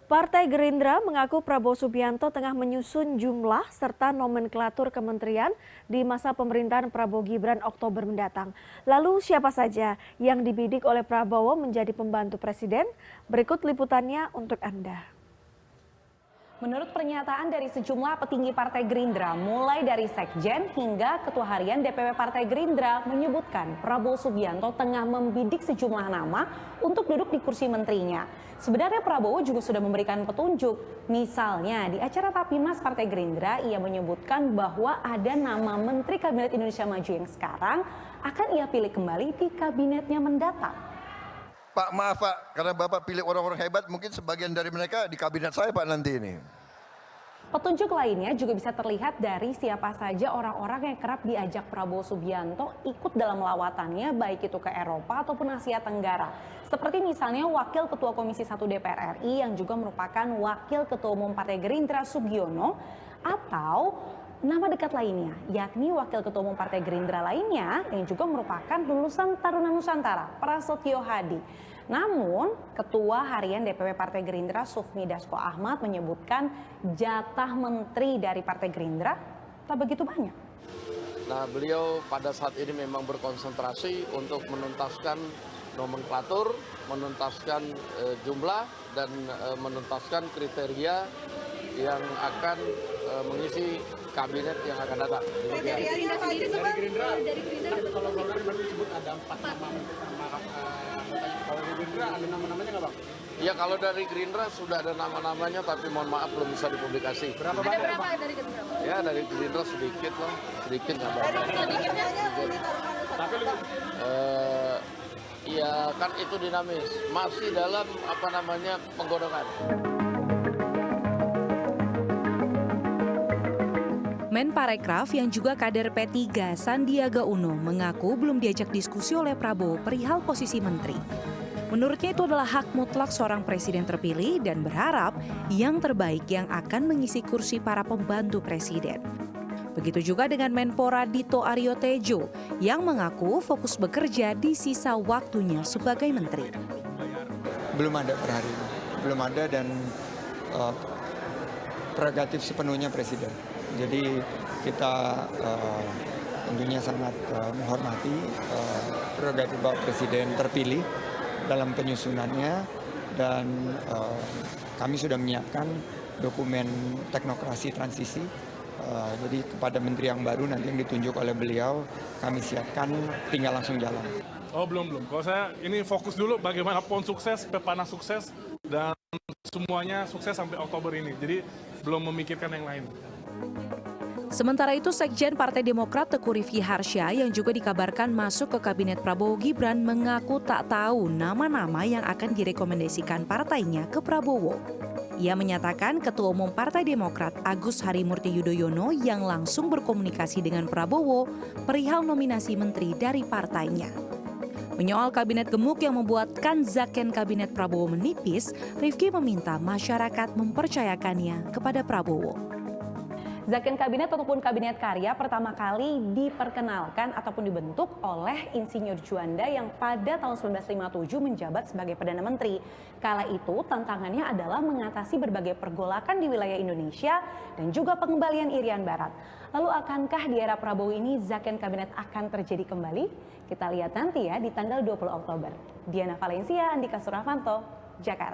Partai Gerindra mengaku Prabowo Subianto tengah menyusun jumlah serta nomenklatur kementerian di masa pemerintahan Prabowo Gibran Oktober mendatang. Lalu siapa saja yang dibidik oleh Prabowo menjadi pembantu presiden? Berikut liputannya untuk Anda. Menurut pernyataan dari sejumlah petinggi Partai Gerindra, mulai dari Sekjen hingga Ketua Harian DPW Partai Gerindra menyebutkan Prabowo Subianto tengah membidik sejumlah nama untuk duduk di kursi menterinya. Sebenarnya Prabowo juga sudah memberikan petunjuk. Misalnya di acara Rapimnas Partai Gerindra, ia menyebutkan bahwa ada nama Menteri Kabinet Indonesia Maju yang sekarang akan ia pilih kembali di kabinetnya mendatang. Pak, maaf Pak, karena Bapak pilih orang-orang hebat, mungkin sebagian dari mereka di kabinet saya Pak nanti ini. Petunjuk lainnya juga bisa terlihat dari siapa saja orang-orang yang kerap diajak Prabowo Subianto ikut dalam lawatannya, baik itu ke Eropa ataupun Asia Tenggara. Seperti misalnya Wakil Ketua Komisi 1 DPR RI yang juga merupakan Wakil Ketua Umum Partai Gerindra Sugiono, atau nama dekat lainnya, yakni Wakil Ketua Umum Partai Gerindra lainnya yang juga merupakan lulusan Taruna Nusantara, Prasetyo Hadi. Namun, Ketua Harian DPW Partai Gerindra Sufmi Dasko Ahmad menyebutkan jatah menteri dari Partai Gerindra tak begitu banyak. Nah, beliau pada saat ini memang berkonsentrasi untuk menuntaskan nomenklatur, menuntaskan jumlah, dan menuntaskan kriteria yang akan mengisi kabinet yang akan datang. Dari Gerindra kalau berarti disebut ada 4 nama. Kalau di Gerindra ada nama-namanya nggak Bang? Ya, kalau dari Gerindra sudah ada nama-namanya, tapi mohon maaf belum bisa dipublikasi. Berapa banyak? Dari Gerindra? Ya, dari Gerindra sedikit lah, sedikit nggak banyak. Tapi ya kan itu dinamis, masih dalam penggodongan. Menparekraf yang juga kader P3 Sandiaga Uno mengaku belum diajak diskusi oleh Prabowo perihal posisi menteri. Menurutnya itu adalah hak mutlak seorang presiden terpilih dan berharap yang terbaik yang akan mengisi kursi para pembantu presiden. Begitu juga dengan Menpora Dito Aryo Tejo yang mengaku fokus bekerja di sisa waktunya sebagai menteri. Belum ada per hari ini, belum ada, dan prerogatif sepenuhnya presiden. Jadi kita tentunya sangat menghormati prerogatif Bapak Presiden terpilih dalam penyusunannya, dan kami sudah menyiapkan dokumen teknokrasi transisi. Jadi kepada menteri yang baru nanti yang ditunjuk oleh beliau kami siapkan, tinggal langsung jalan. Oh belum. Kalau saya ini fokus dulu bagaimana PON sukses, Pepanas sukses, dan semuanya sukses sampai Oktober ini. Jadi belum memikirkan yang lain. Sementara itu, Sekjen Partai Demokrat Teguh Rifki Harsya yang juga dikabarkan masuk ke kabinet Prabowo Gibran mengaku tak tahu nama-nama yang akan direkomendasikan partainya ke Prabowo. Ia menyatakan Ketua Umum Partai Demokrat Agus Harimurti Yudhoyono yang langsung berkomunikasi dengan Prabowo perihal nominasi menteri dari partainya. Menyoal kabinet gemuk yang membuatkan zaken kabinet Prabowo menipis, Rifki meminta masyarakat mempercayakannya kepada Prabowo. Zaken kabinet ataupun kabinet karya pertama kali diperkenalkan ataupun dibentuk oleh Insinyur Juanda yang pada tahun 1957 menjabat sebagai Perdana Menteri. Kala itu tantangannya adalah mengatasi berbagai pergolakan di wilayah Indonesia dan juga pengembalian Irian Barat. Lalu akankah di era Prabowo ini zaken kabinet akan terjadi kembali? Kita lihat nanti ya di tanggal 20 Oktober. Diana Valencia, Andika Suramanto, Jakarta.